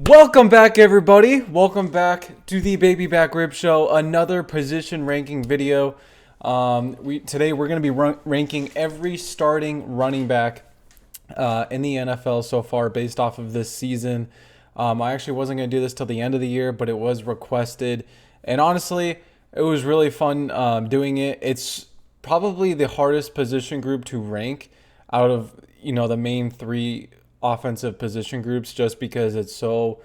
Welcome back, everybody. Welcome back to the Baby Back Rib Show. Another position ranking video. Today we're going to be ranking every starting running back in the NFL so far based off of this season. I actually wasn't going to do this till the end of the year, but it was requested. And honestly, it was really fun doing it. It's probably the hardest position group to rank out of, the main three offensive position groups, just because it's so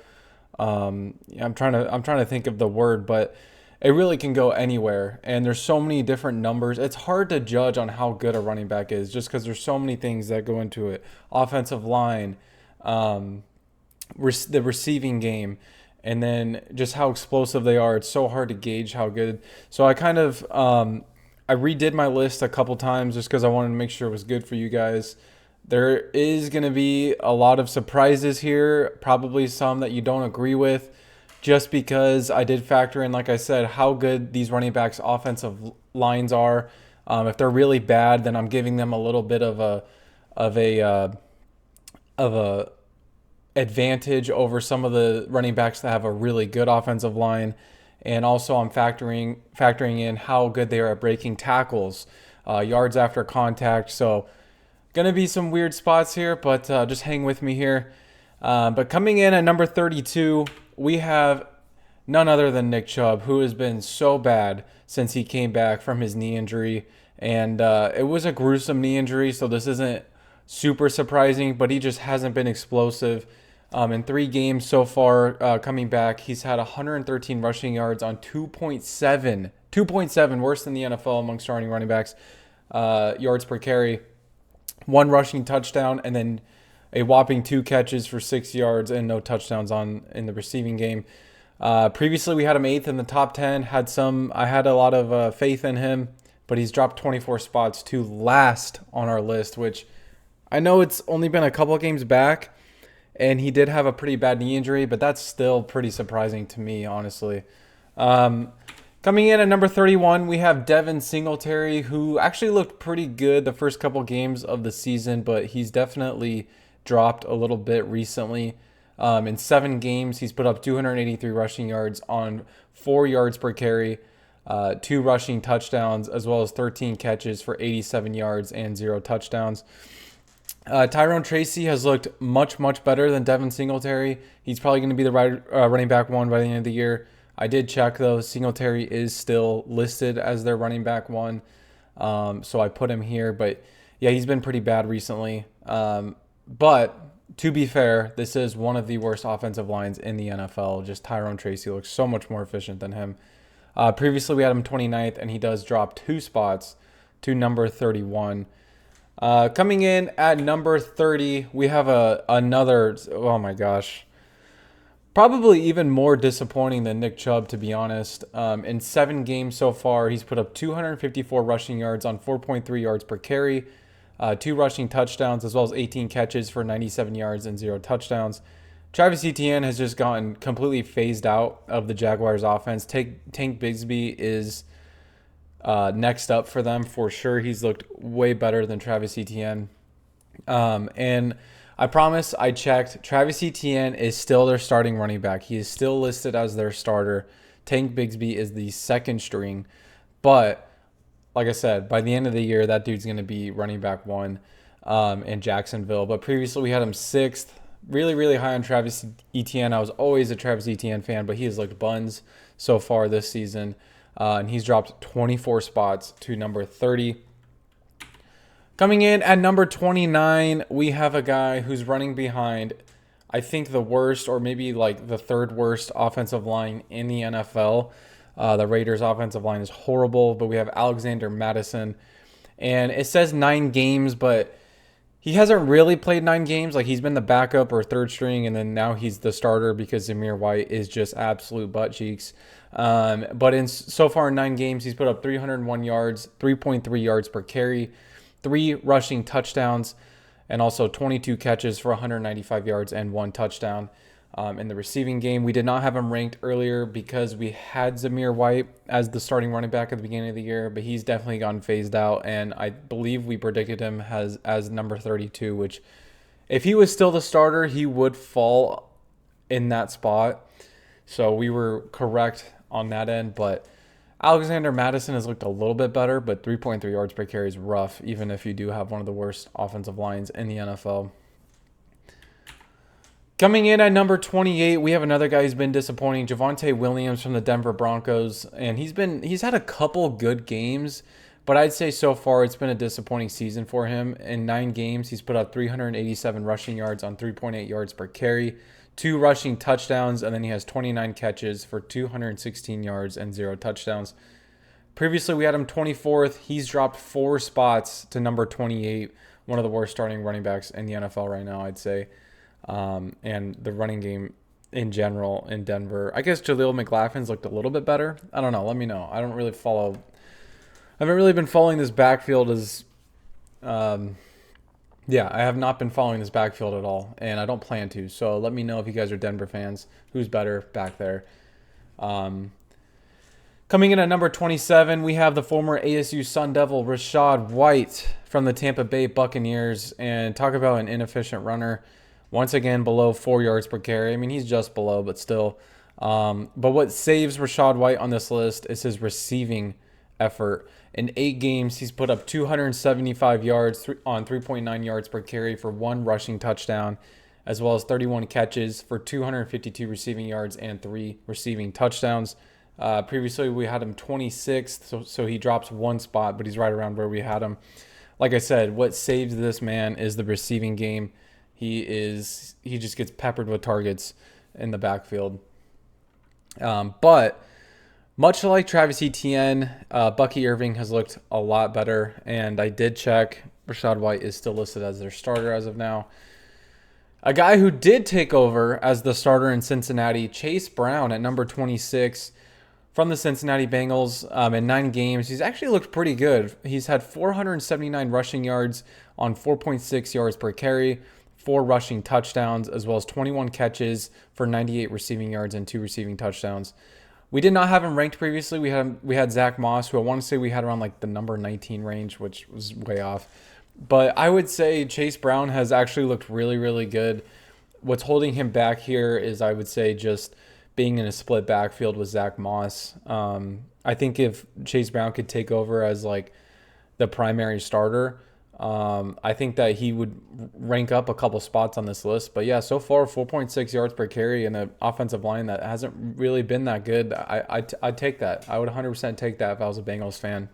I'm trying to think of the word, but it really can go anywhere, and there's so many different numbers. It's hard to judge on how good a running back is just because there's so many things that go into it. Offensive line, the receiving game, and then just how explosive they are. It's so hard to gauge how good. So I kind of I redid my list a couple times just because I wanted to make sure it was good for you guys. There is going to be a lot of surprises here, probably some that you don't agree with, just because I did factor in, like I said, how good these running backs' offensive lines are. If they're really bad, then I'm giving them a little bit of a advantage over some of the running backs that have a really good offensive line. And also I'm factoring in how good they are at breaking tackles, yards after contact. So going to be some weird spots here, but just hang with me here. But coming in at number 32, we have none other than Nick Chubb, who has been so bad since he came back from his knee injury. And it was a gruesome knee injury, so this isn't super surprising, but he just hasn't been explosive. In 3 games so far coming back, he's had 113 rushing yards on 2.7, worse than the NFL among starting running backs, yards per carry. 1 rushing touchdown, and then a whopping 2 catches for 6 yards and no touchdowns in the receiving game. Previously, we had him 8th in the top 10. I had a lot of faith in him, but he's dropped 24 spots to last on our list, which I know it's only been a couple of games back, and he did have a pretty bad knee injury, but that's still pretty surprising to me, honestly. Coming in at number 31, we have Devin Singletary, who actually looked pretty good the first couple games of the season, but he's definitely dropped a little bit recently. In 7 games, he's put up 283 rushing yards on 4 yards per carry, 2 rushing touchdowns, as well as 13 catches for 87 yards and 0 touchdowns. Tyrone Tracy has looked much, much better than Devin Singletary. He's probably going to be the running back 1 by the end of the year. I did check, though. Singletary is still listed as their running back 1. So I put him here. But, yeah, he's been pretty bad recently. But, to be fair, this is one of the worst offensive lines in the NFL. Just Tyrone Tracy looks so much more efficient than him. Previously, we had him 29th, and he does drop 2 spots to number 31. Coming in at number 30, we have another, oh my gosh, probably even more disappointing than Nick Chubb, to be honest. In 7 games so far, he's put up 254 rushing yards on 4.3 yards per carry, 2 rushing touchdowns, as well as 18 catches for 97 yards and 0 touchdowns. Travis Etienne has just gotten completely phased out of the Jaguars offense. Tank Bigsby is next up for them for sure. He's looked way better than Travis Etienne. And I promise I checked. Travis Etienne is still their starting running back. He is still listed as their starter. Tank Bigsby is the second string. But, like I said, by the end of the year, that dude's going to be running back 1 in Jacksonville. But previously, we had him 6th. Really, really high on Travis Etienne. I was always a Travis Etienne fan, but he has looked buns so far this season. And he's dropped 24 spots to number 30. Coming in at number 29, we have a guy who's running behind, I think, the worst or maybe like the 3rd worst offensive line in the NFL. The Raiders' offensive line is horrible, but we have Alexander Madison. And it says 9 games, but he hasn't really played 9 games. Like, he's been the backup or 3rd string, and then now he's the starter because Zamir White is just absolute butt cheeks. But so far in 9 games, he's put up 301 yards, 3.3 yards per carry, 3 rushing touchdowns, and also 22 catches for 195 yards and 1 touchdown. In the receiving game, we did not have him ranked earlier because we had Zamir White as the starting running back at the beginning of the year, but he's definitely gotten phased out, and I believe we predicted him as number 32, which if he was still the starter, he would fall in that spot. So we were correct on that end. But Alexander Madison has looked a little bit better, but 3.3 yards per carry is rough, even if you do have one of the worst offensive lines in the NFL. Coming in at number 28, we have another guy who's been disappointing, Javante Williams from the Denver Broncos. And he's had a couple good games, but I'd say so far it's been a disappointing season for him. In 9 games, he's put up 387 rushing yards on 3.8 yards per carry, 2 rushing touchdowns, and then he has 29 catches for 216 yards and 0 touchdowns. Previously, we had him 24th. He's dropped 4 spots to number 28, one of the worst starting running backs in the NFL right now, I'd say. And the running game in general in Denver. I guess Jaleel McLaughlin's looked a little bit better. I don't know. Let me know. I haven't really been following this backfield as, I have not been following this backfield at all, and I don't plan to. So let me know if you guys are Denver fans. Who's better back there? Coming in at number 27, we have the former ASU Sun Devil, Rashad White from the Tampa Bay Buccaneers. And talk about an inefficient runner. Once again, below 4 yards per carry. I mean, he's just below, but still. But what saves Rashad White on this list is his receiving effort. In 8 games, he's put up 275 yards on 3.9 yards per carry for 1 rushing touchdown, as well as 31 catches for 252 receiving yards and 3 receiving touchdowns. Previously, we had him 26th, so he drops 1 spot, but he's right around where we had him. Like I said, what saves this man is the receiving game. He just gets peppered with targets in the backfield. But much like Travis Etienne, Bucky Irving has looked a lot better. And I did check. Rashad White is still listed as their starter as of now. A guy who did take over as the starter in Cincinnati, Chase Brown at number 26 from the Cincinnati Bengals. In 9 games, he's actually looked pretty good. He's had 479 rushing yards on 4.6 yards per carry, 4 rushing touchdowns, as well as 21 catches for 98 receiving yards and 2 receiving touchdowns. We did not have him ranked previously. We had Zach Moss, who I want to say we had around like the number 19 range, which was way off. But I would say Chase Brown has actually looked really, really good. What's holding him back here is, I would say, just being in a split backfield with Zach Moss. I think if Chase Brown could take over as like the primary starter, I think that he would rank up a couple spots on this list. But yeah, so far 4.6 yards per carry in an offensive line that hasn't really been that good. I'd take that. I would 100% take that if I was a Bengals fan.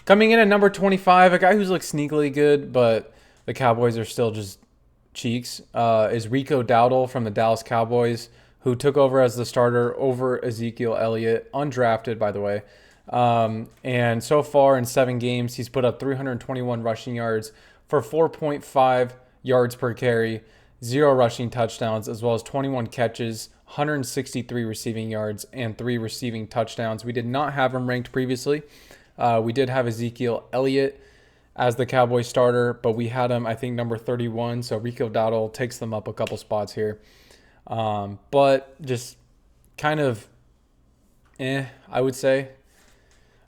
Coming in at number 25, a guy who's looked sneakily good, but the Cowboys are still just cheeks, is Rico Dowd from the Dallas Cowboys, who took over as the starter over Ezekiel Elliott, undrafted, by the way. And so far in 7 games, he's put up 321 rushing yards for 4.5 yards per carry, 0 rushing touchdowns, as well as 21 catches, 163 receiving yards, and 3 receiving touchdowns. We did not have him ranked previously. We did have Ezekiel Elliott as the Cowboys starter, but we had him, I think, number 31. So Rico Dowd takes them up a couple spots here. But just kind of I would say.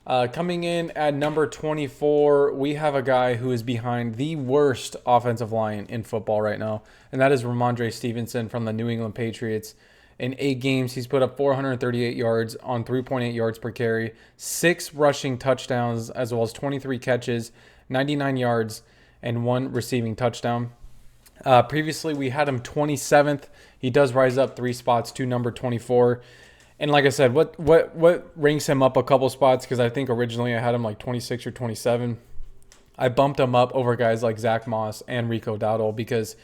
Coming in at number 24, we have a guy who is behind the worst offensive line in football right now, and that is Ramondre Stevenson from the New England Patriots. In 8 games, he's put up 438 yards on 3.8 yards per carry, 6 rushing touchdowns, as well as 23 catches, 99 yards, and 1 receiving touchdown. Previously, we had him 27th. He does rise up 3 spots to number 24. And like I said, what ranks him up a couple spots, because I think originally I had him like 26 or 27. I bumped him up over guys like Zach Moss and Rico Dowd because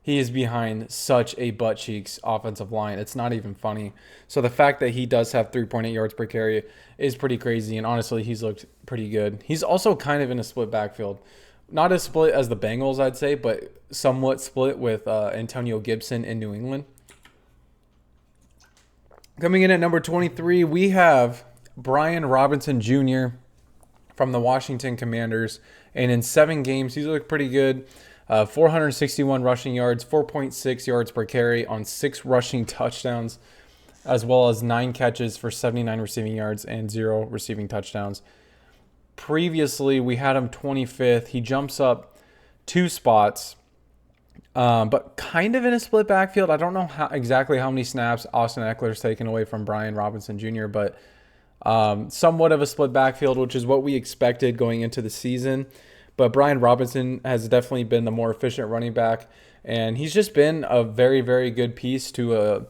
he is behind such a butt cheeks offensive line. It's not even funny. So the fact that he does have 3.8 yards per carry is pretty crazy. And honestly, he's looked pretty good. He's also kind of in a split backfield. Not as split as the Bengals, I'd say, but somewhat split with Antonio Gibson in New England. Coming in at number 23, we have Brian Robinson Jr. from the Washington Commanders. And in 7 games, he's looked pretty good. 461 rushing yards, 4.6 yards per carry on 6 rushing touchdowns, as well as 9 catches for 79 receiving yards and 0 receiving touchdowns. Previously, we had him 25th. He jumps up 2 spots But kind of in a split backfield. I don't know exactly how many snaps Austin Eckler's taken away from Brian Robinson Jr., but somewhat of a split backfield, which is what we expected going into the season. But Brian Robinson has definitely been the more efficient running back, and he's just been a very, very good piece to a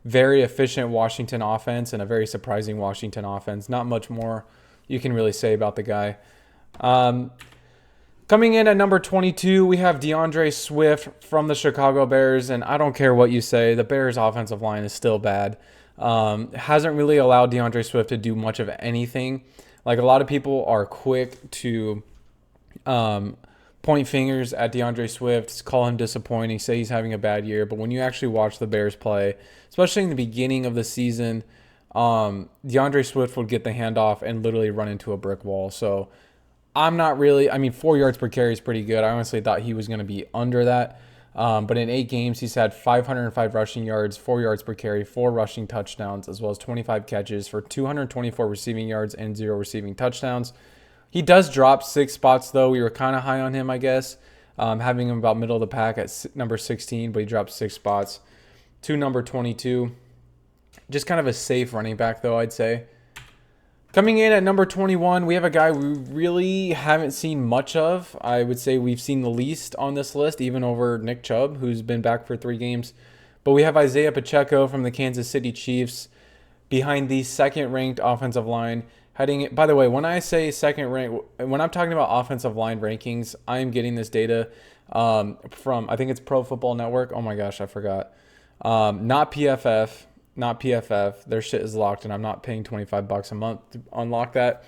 very efficient Washington offense and a very surprising Washington offense. Not much more you can really say about the guy. Coming in at number 22, we have DeAndre Swift from the Chicago Bears, and I don't care what you say, the Bears' offensive line is still bad. Hasn't really allowed DeAndre Swift to do much of anything. Like, a lot of people are quick to point fingers at DeAndre Swift, call him disappointing, say he's having a bad year. But when you actually watch the Bears play, especially in the beginning of the season, DeAndre Swift would get the handoff and literally run into a brick wall. So I'm not really, 4 yards per carry is pretty good. I honestly thought he was going to be under that. But in 8 games, he's had 505 rushing yards, 4 yards per carry, 4 rushing touchdowns, as well as 25 catches for 224 receiving yards and 0 receiving touchdowns. He does drop 6 spots, though. We were kind of high on him, I guess, having him about middle of the pack at number 16, but he dropped 6 spots to number 22. Just kind of a safe running back, though, I'd say. Coming in at number 21, we have a guy we really haven't seen much of. I would say we've seen the least on this list, even over Nick Chubb, who's been back for 3 games. But we have Isaiah Pacheco from the Kansas City Chiefs behind the second-ranked offensive line. By the way, when I say second rank, when I'm talking about offensive line rankings, I am getting this data from, I think it's Pro Football Network. Oh my gosh, I forgot. Not PFF. Not PFF. Their shit is locked, and I'm not paying $25 a month to unlock that.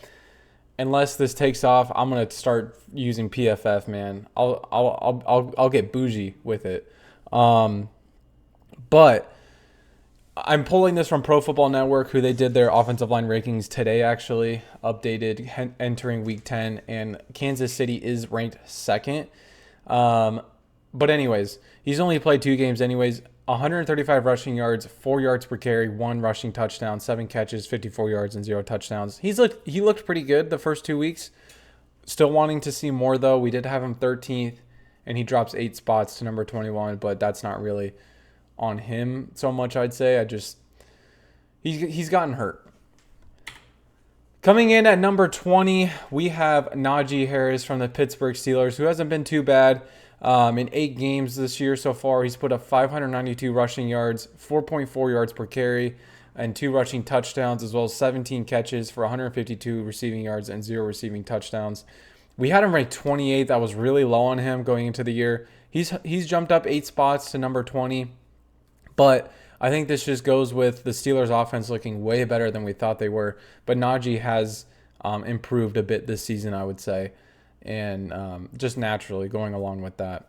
Unless this takes off, I'm gonna start using PFF, man. I'll get bougie with it. But I'm pulling this from Pro Football Network, who they did their offensive line rankings today, actually updated entering Week 10, and Kansas City is ranked second. But anyways, he's only played 2 games anyways. 135 rushing yards, 4 yards per carry, 1 rushing touchdown, 7 catches, 54 yards, and 0 touchdowns. He looked pretty good the first 2 weeks. Still wanting to see more, though. We did have him 13th, and he drops 8 spots to number 21, but that's not really on him so much, I'd say. He's gotten hurt. Coming in at number 20, we have Naji Harris from the Pittsburgh Steelers, who hasn't been too bad. In 8 games this year so far, he's put up 592 rushing yards, 4.4 yards per carry, and 2 rushing touchdowns, as well as 17 catches for 152 receiving yards and 0 receiving touchdowns. We had him ranked 28th. That was really low on him going into the year. He's jumped up 8 spots to number 20. But I think this just goes with the Steelers' offense looking way better than we thought they were. But Naji has improved a bit this season, I would say, and just naturally going along with that.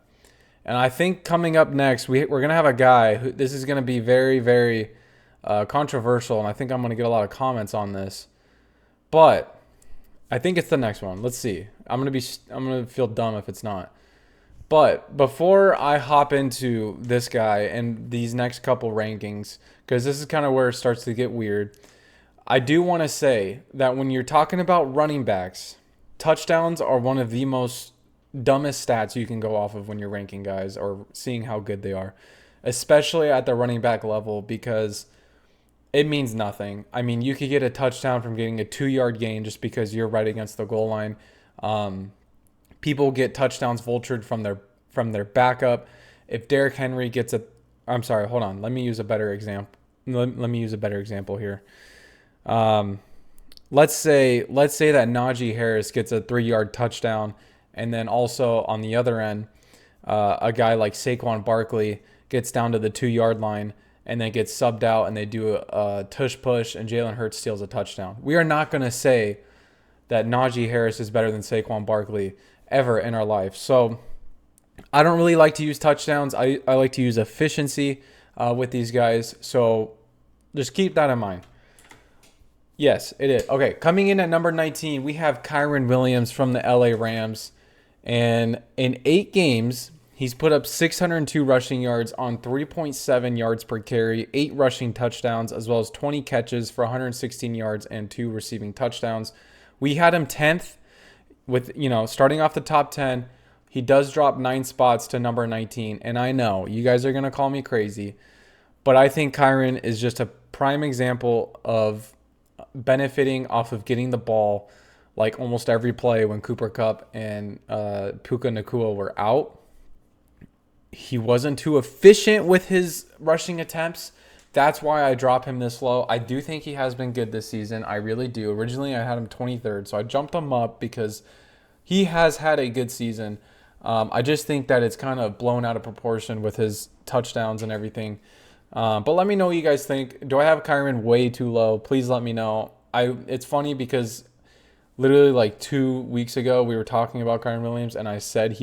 And I think coming up next, we're going to have a guy who this is going to be very, very controversial, and I think I'm going to get a lot of comments on this. But I think it's the next one. Let's see. I'm going to feel dumb if it's not. But before I hop into this guy and these next couple rankings, because this is kind of where it starts to get weird, I do want to say that when you're talking about running backs, touchdowns are one of the most dumbest stats you can go off of when you're ranking guys or seeing how good they are, especially at the running back level, because it means nothing. I mean, you could get a touchdown from getting a 2-yard gain just because you're right against the goal line. People get touchdowns vultured from their backup. If Derrick Henry gets I'm sorry, hold on. Let me use a better example. Let me use a better example here. Let's say that Naji Harris gets a 3-yard touchdown, and then also on the other end, a guy like Saquon Barkley gets down to the 2-yard line and then gets subbed out, and they do a tush push, and Jalen Hurts steals a touchdown. We are not going to say that Naji Harris is better than Saquon Barkley ever in our life. So I don't really like to use touchdowns. I like to use efficiency with these guys. So just keep that in mind. Yes, it is. Okay, coming in at number 19, we have Kiron Williams from the LA Rams. And in 8 games, he's put up 602 rushing yards on 3.7 yards per carry, 8 rushing touchdowns, as well as 20 catches for 116 yards and 2 receiving touchdowns. We had him 10th with, starting off the top 10. He does drop 9 spots to number 19. And I know you guys are going to call me crazy, but I think Kiron is just a prime example of benefiting off of getting the ball like almost every play when Cooper Kupp and Puka Nacua were out. He wasn't too efficient with his rushing attempts. That's why I drop him this low. I do think he has been good this season. I really do. Originally, I had him 23rd, so I jumped him up because he has had a good season. I just think that it's kind of blown out of proportion with his touchdowns and everything. But let me know what you guys think. Do I have Kiron way too low? Please let me know. It's funny because literally like 2 weeks ago, we were talking about Kiron Williams, and I said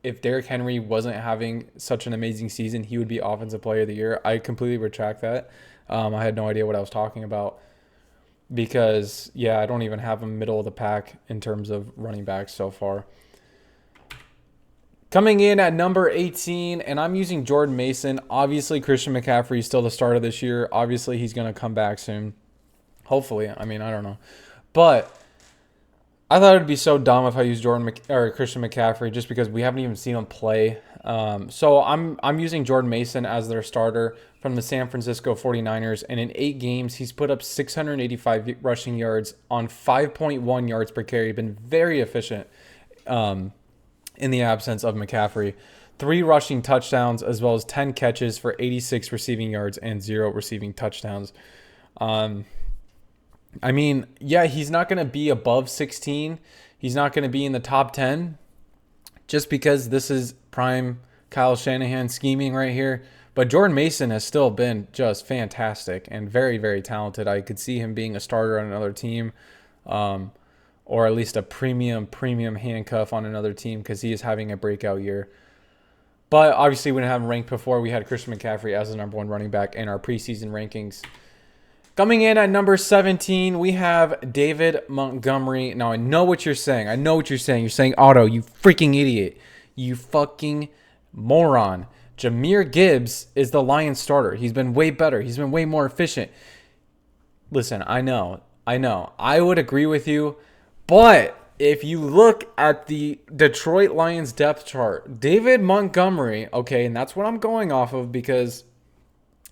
if Derrick Henry wasn't having such an amazing season, he would be Offensive Player of the Year. I completely retract that. I had no idea what I was talking about because, I don't even have him middle of the pack in terms of running backs so far. Coming in at number 18, and I'm using Jordan Mason. Obviously, Christian McCaffrey is still the starter this year. Obviously, he's going to come back soon. Hopefully. I mean, I don't know. But I thought it would be so dumb if I used Christian McCaffrey just because we haven't even seen him play. So I'm using Jordan Mason as their starter from the San Francisco 49ers. And in 8 games, he's put up 685 rushing yards on 5.1 yards per carry. Been very efficient in the absence of McCaffrey. 3 rushing touchdowns as well as 10 catches for 86 receiving yards and 0 receiving touchdowns. I mean, he's not going to be above 16. He's not going to be in the top 10 just because this is prime Kyle Shanahan scheming right here. But Jordan Mason has still been just fantastic and very, very talented. I could see him being a starter on another team or at least a premium handcuff on another team because he is having a breakout year. But obviously, we didn't have him ranked before. We had Christian McCaffrey as the number 1 running back in our preseason rankings. Coming in at number 17, we have David Montgomery. Now, I know what you're saying. You're saying, Otto, you freaking idiot. You fucking moron. Jahmyr Gibbs is the Lions starter. He's been way better. He's been way more efficient. Listen, I know. I would agree with you. But if you look at the Detroit Lions depth chart, David Montgomery, okay, and that's what I'm going off of because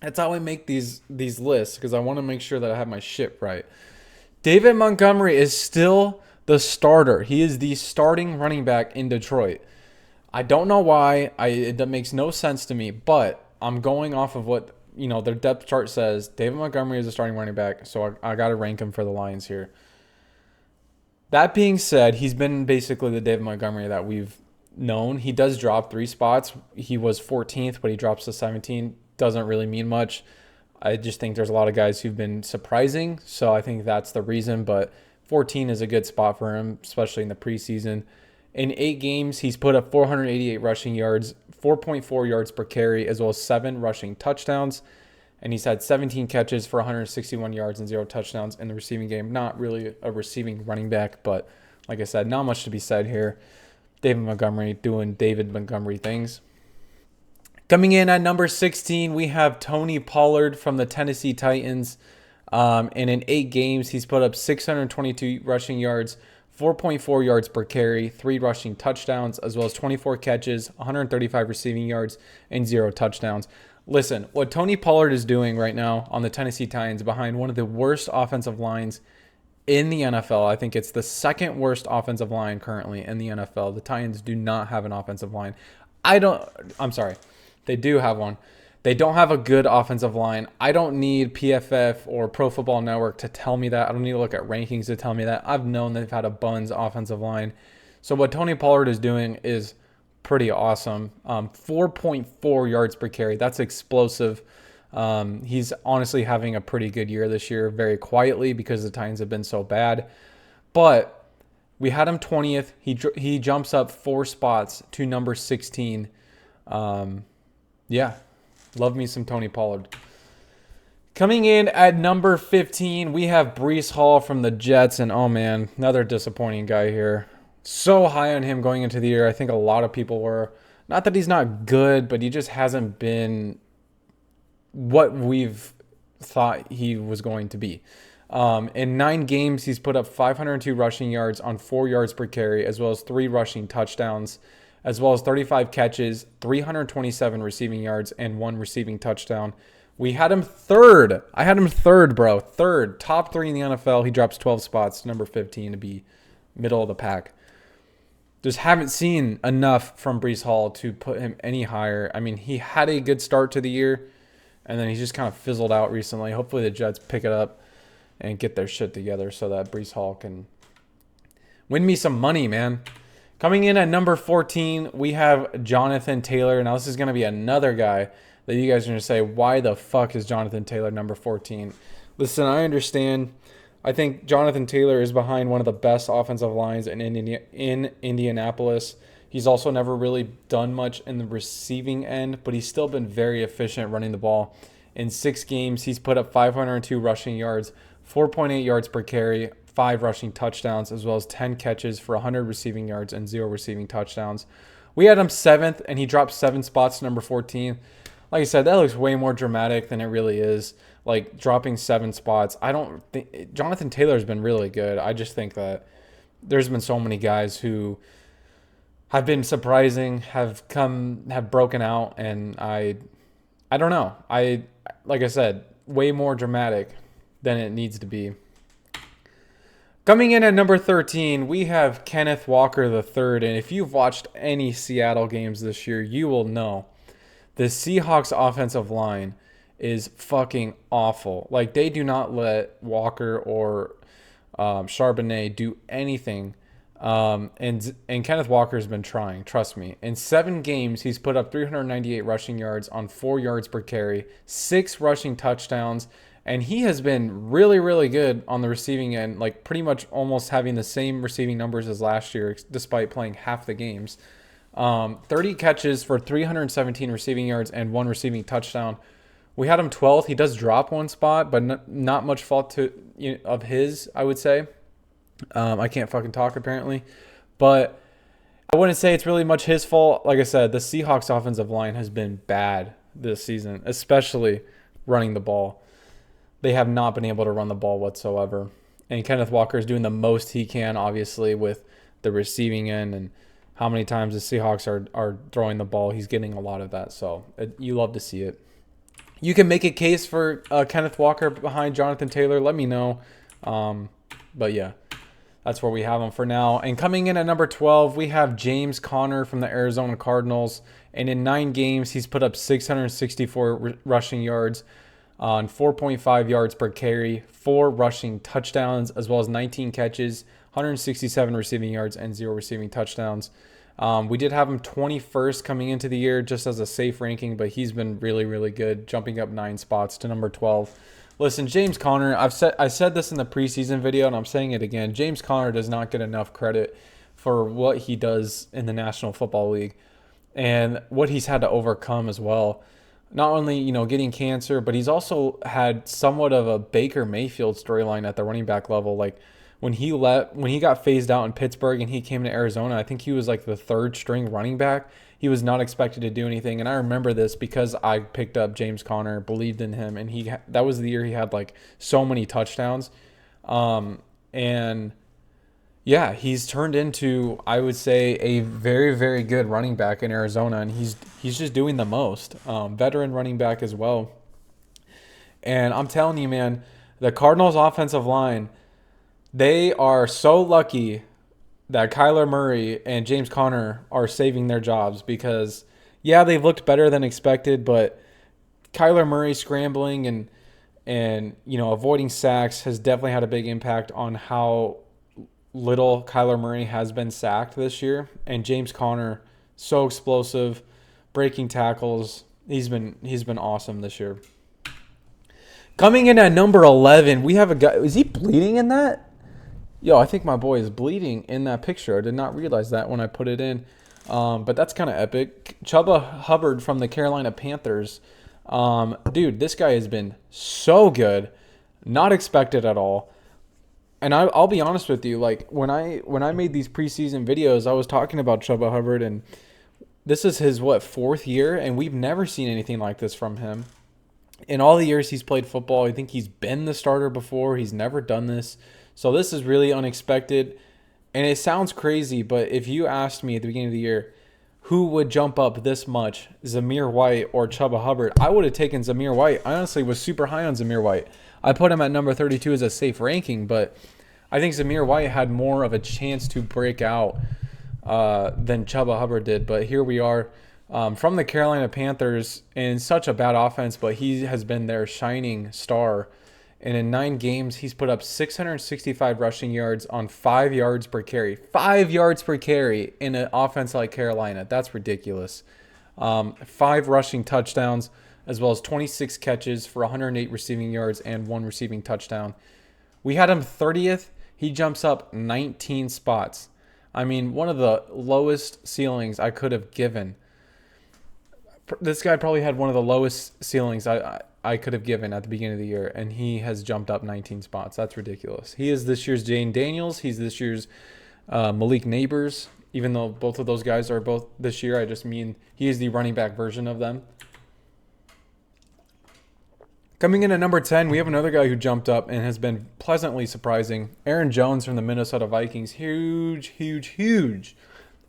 that's how I make these lists because I want to make sure that I have my shit right. David Montgomery is still the starter. He is the starting running back in Detroit. I don't know why. That makes no sense to me, but I'm going off of what their depth chart says. David Montgomery is the starting running back, so I got to rank him for the Lions here. That being said, he's been basically the David Montgomery that we've known. He does drop 3 spots. He was 14th, but he drops to 17. Doesn't really mean much. I just think there's a lot of guys who've been surprising, so I think that's the reason. But 14 is a good spot for him, especially in the preseason. In 8 games, he's put up 488 rushing yards, 4.4 yards per carry, as well as 7 rushing touchdowns. And he's had 17 catches for 161 yards and 0 touchdowns in the receiving game. Not really a receiving running back, but like I said, not much to be said here. David Montgomery doing David Montgomery things. Coming in at number 16, we have Tony Pollard from the Tennessee Titans. And in 8 games, he's put up 622 rushing yards, 4.4 yards per carry, 3 rushing touchdowns, as well as 24 catches, 135 receiving yards, and 0 touchdowns. Listen, what Tony Pollard is doing right now on the Tennessee Titans behind one of the worst offensive lines in the NFL. I think it's the 2nd worst offensive line currently in the NFL. The Titans do not have an offensive line. I'm sorry. They do have one. They don't have a good offensive line. I don't need PFF or Pro Football Network to tell me that. I don't need to look at rankings to tell me that. I've known they've had a buns offensive line. So what Tony Pollard is doing is pretty awesome. 4.4 yards per carry. That's explosive. He's honestly having a pretty good year this year, very quietly because the Titans have been so bad. But we had him 20th. He jumps up 4 spots to number 16. Love me some Tony Pollard. Coming in at number 15, we have Bree Hall from the Jets. And, oh, man, another disappointing guy here. So high on him going into the year. I think a lot of people were. Not that he's not good, but he just hasn't been what we've thought he was going to be. In 9 games, he's put up 502 rushing yards on 4 yards per carry, as well as 3 rushing touchdowns, as well as 35 catches, 327 receiving yards, and 1 receiving touchdown. We had him third. I had him third, bro. Third. Top 3 in the NFL. He drops 12 spots, number 15 to be middle of the pack. Just haven't seen enough from Bree Hall to put him any higher. I mean, he had a good start to the year, and then he's just kind of fizzled out recently. Hopefully the Jets pick it up and get their shit together so that Bree Hall can win me some money, man. Coming in at number 14, we have Jonathan Taylor. Now, this is going to be another guy that you guys are going to say, why the fuck is Jonathan Taylor number 14? Listen, I understand. I think Jonathan Taylor is behind one of the best offensive lines in Indianapolis. He's also never really done much in the receiving end, but he's still been very efficient running the ball. In 6 games, he's put up 502 rushing yards, 4.8 yards per carry, 5 rushing touchdowns, as well as 10 catches for 100 receiving yards and 0 receiving touchdowns. We had him 7th, and he dropped 7 spots to number 14. Like I said, that looks way more dramatic than it really is. Like, dropping 7 spots. I don't think Jonathan Taylor's been really good. I just think that there's been so many guys who have been surprising, have broken out, and I don't know. Like I said, way more dramatic than it needs to be. Coming in at number 13, we have Kenneth Walker III, and if you've watched any Seattle games this year, you will know the Seahawks offensive line is fucking awful. Like, they do not let Walker or Charbonnet do anything. And Kenneth Walker has been trying, trust me. In 7 games, he's put up 398 rushing yards on 4 yards per carry, 6 rushing touchdowns, and he has been really, really good on the receiving end, like pretty much almost having the same receiving numbers as last year, despite playing half the games. 30 catches for 317 receiving yards and 1 receiving touchdown. We had him 12th. He does drop 1 spot, but not much fault of his, I would say. I can't fucking talk, apparently. But I wouldn't say it's really much his fault. Like I said, the Seahawks offensive line has been bad this season, especially running the ball. They have not been able to run the ball whatsoever. And Kenneth Walker is doing the most he can, obviously, with the receiving end and how many times the Seahawks are throwing the ball. He's getting a lot of that, so you love to see it. You can make a case for Kenneth Walker behind Jonathan Taylor. Let me know. But, yeah, that's where we have him for now. And coming in at number 12, we have James Conner from the Arizona Cardinals. And in 9 games, he's put up 664 rushing yards on 4.5 yards per carry, 4 rushing touchdowns, as well as 19 catches, 167 receiving yards, and 0 receiving touchdowns. We did have him 21st coming into the year just as a safe ranking, but he's been really, really good, jumping up 9 spots to number 12. Listen, James Conner, I said this in the preseason video, and I'm saying it again. James Conner does not get enough credit for what he does in the National Football League and what he's had to overcome as well. Not only, getting cancer, but he's also had somewhat of a Baker Mayfield storyline at the running back level. Like, when he got phased out in Pittsburgh and he came to Arizona, I think he was like the 3rd string running back. He was not expected to do anything, and I remember this because I picked up James Conner, believed in him, and that was the year he had like so many touchdowns. And yeah, he's turned into, I would say, a very, very good running back in Arizona, and he's just doing the most. Veteran running back as well. And I'm telling you, man, the Cardinals' offensive line, they are so lucky that Kyler Murray and James Conner are saving their jobs because, yeah, they've looked better than expected, but Kyler Murray scrambling and avoiding sacks has definitely had a big impact on how little Kyler Murray has been sacked this year. And James Conner, so explosive, breaking tackles. He's been awesome this year. Coming in at number 11, we have a guy. Is he bleeding in that? Yo, I think my boy is bleeding in that picture. I did not realize that when I put it in. But that's kind of epic. Chuba Hubbard from the Carolina Panthers. Dude, this guy has been so good. Not expected at all. And I'll be honest with you. Like, when I made these preseason videos, I was talking about Chuba Hubbard. And this is his, 4th year? And we've never seen anything like this from him. In all the years he's played football, I think he's been the starter before. He's never done this. So this is really unexpected. And it sounds crazy, but if you asked me at the beginning of the year, who would jump up this much, Zamir White or Chuba Hubbard, I would have taken Zamir White. I honestly was super high on Zamir White. I put him at number 32 as a safe ranking, but I think Zamir White had more of a chance to break out than Chuba Hubbard did. But here we are. From the Carolina Panthers, in such a bad offense, but he has been their shining star. And in 9 games, he's put up 665 rushing yards on 5 yards per carry. 5 yards per carry in an offense like Carolina. That's ridiculous. 5 rushing touchdowns, as well as 26 catches for 108 receiving yards and 1 receiving touchdown. We had him 30th. He jumps up 19 spots. I mean, one of the lowest ceilings I could have given. This guy probably had one of the lowest ceilings I could have given at the beginning of the year, and he has jumped up 19 spots. That's ridiculous. He is this year's Jane Daniels. He's this year's Malik Neighbors, even though both of those guys are both this year. I just mean he is the running back version of them. Coming in at number 10, we have another guy who jumped up and has been pleasantly surprising. Aaron Jones from the Minnesota Vikings. Huge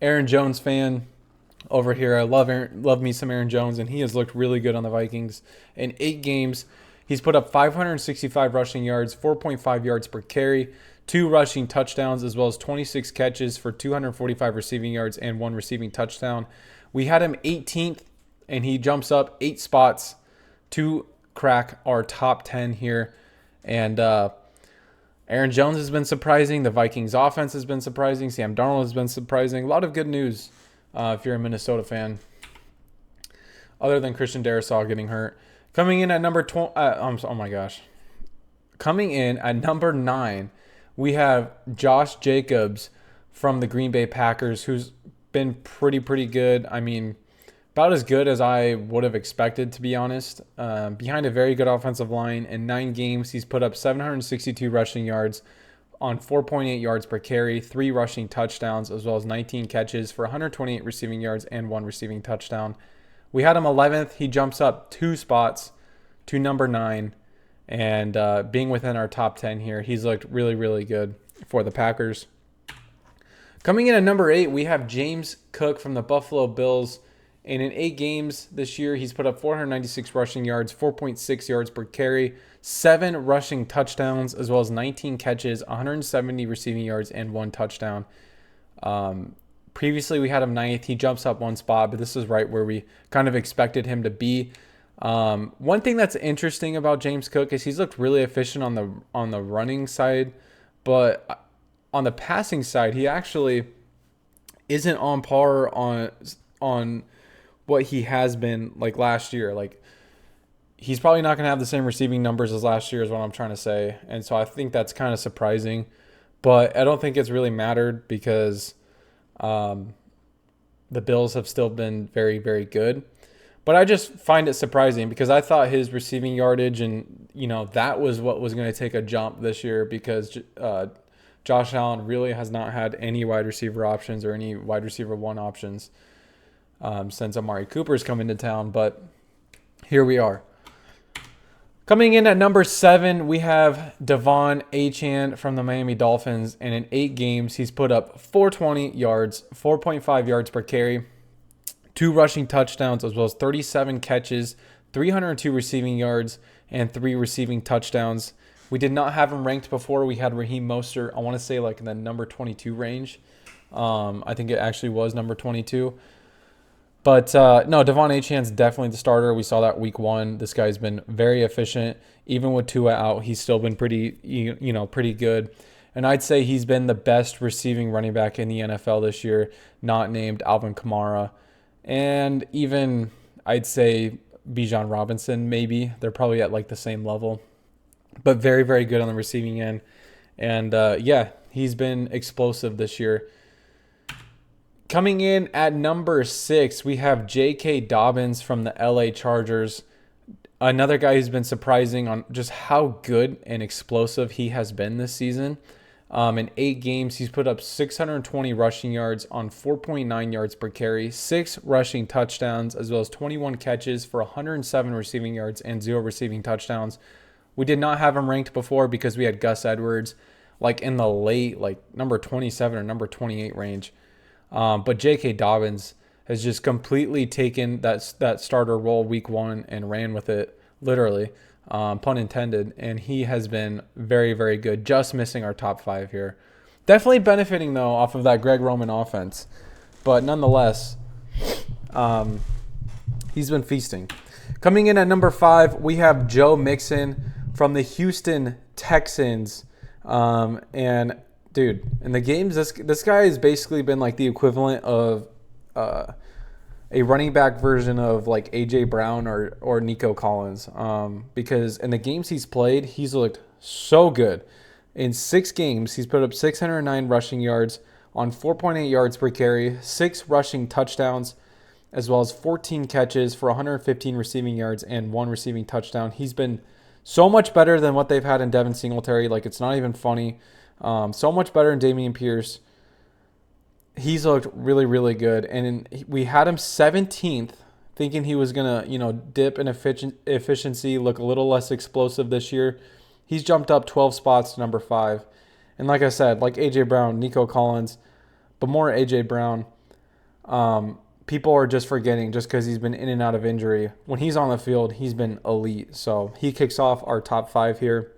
Aaron Jones fan over here. I love me some Aaron Jones, and he has looked really good on the Vikings. In 8 games, he's put up 565 rushing yards, 4.5 yards per carry, 2 rushing touchdowns, as well as 26 catches for 245 receiving yards and 1 receiving touchdown. We had him 18th, and he jumps up 8 spots to crack our top 10 here. And Aaron Jones has been surprising. The Vikings offense has been surprising. Sam Darnold has been surprising. A lot of good news if you're a Minnesota fan, other than Christian Darrisaw getting hurt. Coming in at number 20, Coming in at number 9, we have Josh Jacobs from the Green Bay Packers, who's been pretty good. I mean, about as good as I would have expected, to be honest. Behind a very good offensive line. In 9 games, he's put up 762 rushing yards on 4.8 yards per carry, 3 rushing touchdowns, as well as 19 catches for 128 receiving yards and 1 receiving touchdown. We had him 11th. He jumps up 2 spots to number 9. And being within our top 10 here, he's looked really good for the Packers. Coming in at number 8, we have James Cook from the Buffalo Bills. And in 8 games this year, he's put up 496 rushing yards, 4.6 yards per carry, 7 rushing touchdowns, as well as 19 catches, 170 receiving yards, and 1 touchdown. Previously, we had him 9th. He jumps up 1 spot, but this is right where we kind of expected him to be. One thing that's interesting about James Cook is he's looked really efficient on the running side, but on the passing side, he actually isn't on par on what he has been like last year. Like, he's probably not going to have the same receiving numbers as last year is what I'm trying to say. And so I think that's kind of surprising, but I don't think it's really mattered because the Bills have still been very good. But I just find it surprising because I thought his receiving yardage and, that was what was going to take a jump this year because Josh Allen really has not had any wide receiver options or any wide receiver 1 options since Amari Cooper's come into town. But here we are. Coming in at number 7, we have Devin Etienne from the Miami Dolphins. And in 8 games, he's put up 420 yards, 4.5 yards per carry, 2 rushing touchdowns, as well as 37 catches, 302 receiving yards, and 3 receiving touchdowns. We did not have him ranked before. We had Raheem Mostert, I want to say like in the number 22 range. I think it actually was number 22. But no, Devin Etienne's definitely the starter. We saw that week 1. This guy's been very efficient. Even with Tua out, he's still been pretty good. And I'd say he's been the best receiving running back in the NFL this year, not named Alvin Kamara. And even I'd say Bijan Robinson, maybe. They're probably at like the same level. But very good on the receiving end. And he's been explosive this year. Coming in at number 6, we have J.K. Dobbins from the LA Chargers. Another guy who's been surprising on just how good and explosive he has been this season. In 8 games, he's put up 620 rushing yards on 4.9 yards per carry, 6 rushing touchdowns, as well as 21 catches for 107 receiving yards and 0 receiving touchdowns. We did not have him ranked before because we had Gus Edwards like in the late, like number 27 or number 28 range. But J.K. Dobbins has just completely taken that starter role week 1 and ran with it, literally. Pun intended, and he has been very, very good, just missing our top 5 here. Definitely benefiting, though, off of that Greg Roman offense. But nonetheless, he's been feasting. Coming in at number 5, we have Joe Mixon from the Houston Texans. And, dude, in the games, this guy has basically been like the equivalent of a running back version of like A.J. Brown or Nico Collins, because in the games he's played, he's looked so good. In 6 games, he's put up 609 rushing yards on 4.8 yards per carry, 6 rushing touchdowns, as well as 14 catches for 115 receiving yards and 1 receiving touchdown. He's been so much better than what they've had in Devin Singletary. Like, it's not even funny. So much better than Dameon Pierce. He's looked really, really good. And we had him 17th, thinking he was going to, dip in efficiency, look a little less explosive this year. He's jumped up 12 spots to number 5. And like I said, like A.J. Brown, Nico Collins, but more A.J. Brown, people are just forgetting just because he's been in and out of injury. When he's on the field, he's been elite. So he kicks off our top 5 here.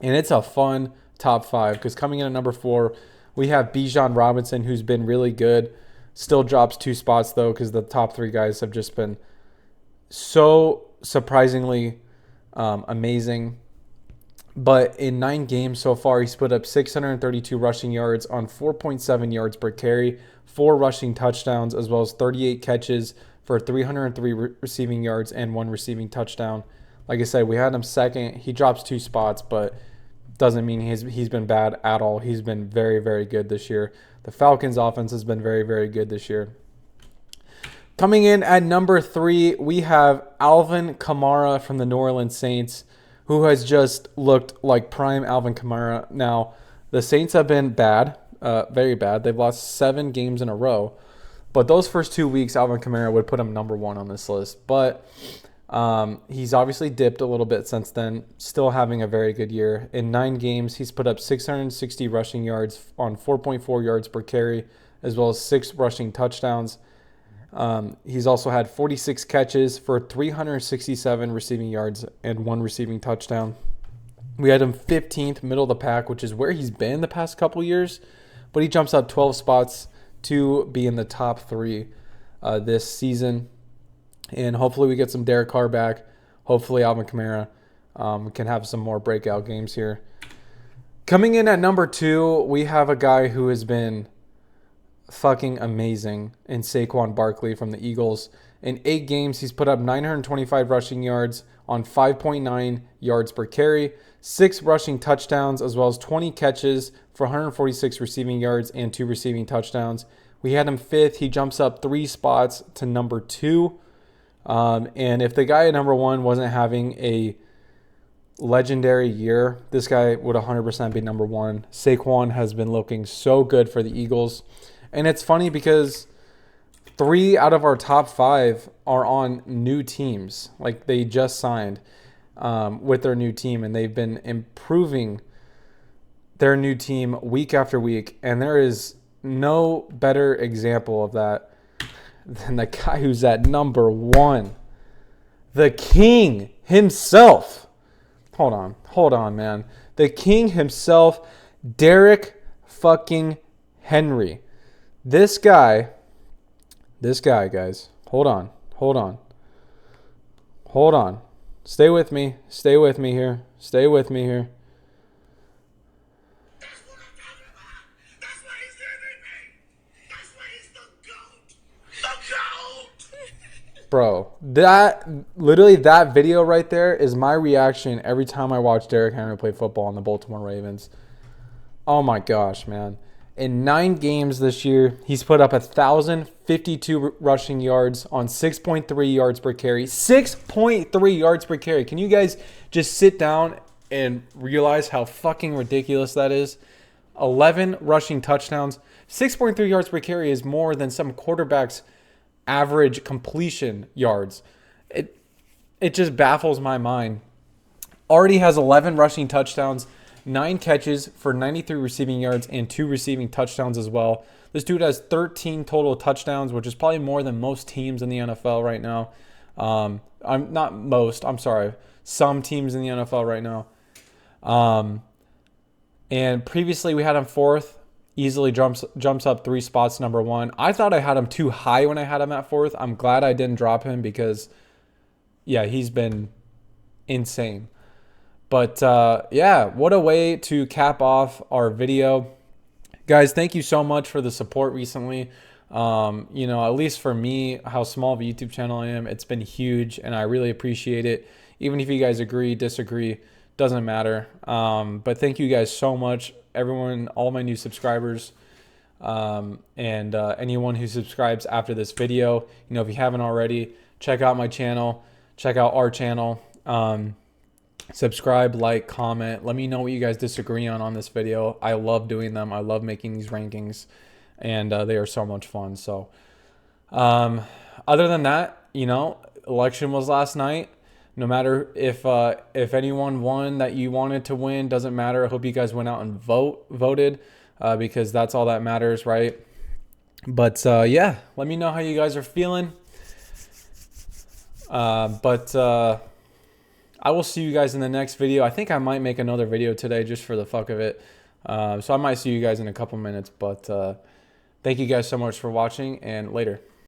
And it's a fun top 5 because coming in at number 4, we have Bijan Robinson, who's been really good. Still drops 2 spots, though, because the top 3 guys have just been so surprisingly amazing. But in 9 games so far, he's put up 632 rushing yards on 4.7 yards per carry, 4 rushing touchdowns, as well as 38 catches for 303 receiving yards and 1 receiving touchdown. Like I said, we had him second. He drops 2 spots, but doesn't mean he's been bad at all. He's been very, very good this year. The Falcons' offense has been very, very good this year. Coming in at number 3, we have Alvin Kamara from the New Orleans Saints, who has just looked like prime Alvin Kamara. Now, the Saints have been bad, very bad. They've lost 7 games in a row. But those first 2 weeks, Alvin Kamara would put him number 1 on this list. But he's obviously dipped a little bit since then, still having a very good year. In 9 games, he's put up 660 rushing yards on 4.4 yards per carry, as well as 6 rushing touchdowns. He's also had 46 catches for 367 receiving yards and 1 receiving touchdown. We had him 15th, middle of the pack, which is where he's been the past couple years, but he jumps up 12 spots to be in the top 3 this season. And hopefully we get some Derek Carr back. Hopefully Alvin Kamara can have some more breakout games here. Coming in at number 2, we have a guy who has been fucking amazing in Saquon Barkley from the Eagles. In 8 games, he's put up 925 rushing yards on 5.9 yards per carry, 6 rushing touchdowns, as well as 20 catches for 146 receiving yards and 2 receiving touchdowns. We had him 5th. He jumps up 3 spots to number 2. And if the guy at number 1 wasn't having a legendary year, this guy would 100% be number 1. Saquon has been looking so good for the Eagles. And it's funny because 3 out of our top 5 are on new teams. Like, they just signed with their new team, and they've been improving their new team week after week. And there is no better example of that than the guy who's at number 1. The king himself. Hold on, man. The king himself, Derrick fucking Henry. This guy, guys. Hold on. Stay with me here. Bro, that video right there is my reaction every time I watch Derrick Henry play football on the Baltimore Ravens. Oh my gosh, man. In 9 games this year, he's put up 1,052 rushing yards on 6.3 yards per carry. 6.3 yards per carry. Can you guys just sit down and realize how fucking ridiculous that is? 11 rushing touchdowns. 6.3 yards per carry is more than some quarterbacks' average completion yards. It just baffles my mind. Already has 11 rushing touchdowns, 9 catches for 93 receiving yards, and 2 receiving touchdowns as well. This dude has 13 total touchdowns, which is probably more than most teams in the NFL right now. Some teams in the NFL right now. And previously we had him 4th. Easily jumps up 3 spots, number 1. I thought I had him too high when I had him at 4th. I'm glad I didn't drop him because, yeah, he's been insane. But, yeah, what a way to cap off our video. Guys, thank you so much for the support recently. At least for me, how small of a YouTube channel I am, it's been huge, and I really appreciate it. Even if you guys agree, disagree, doesn't matter. But thank you guys so much, everyone, all my new subscribers, and anyone who subscribes after this video. If you haven't already, check out my channel, check out our channel. Subscribe, like, comment. Let me know what you guys disagree on this video. I love doing them. I love making these rankings, and they are so much fun. So, other than that, election was last night. No matter if anyone won that you wanted to win, doesn't matter. I hope you guys went out and voted, because that's all that matters, right? But yeah, let me know how you guys are feeling. I will see you guys in the next video. I think I might make another video today just for the fuck of it. So I might see you guys in a couple minutes. But thank you guys so much for watching, and later.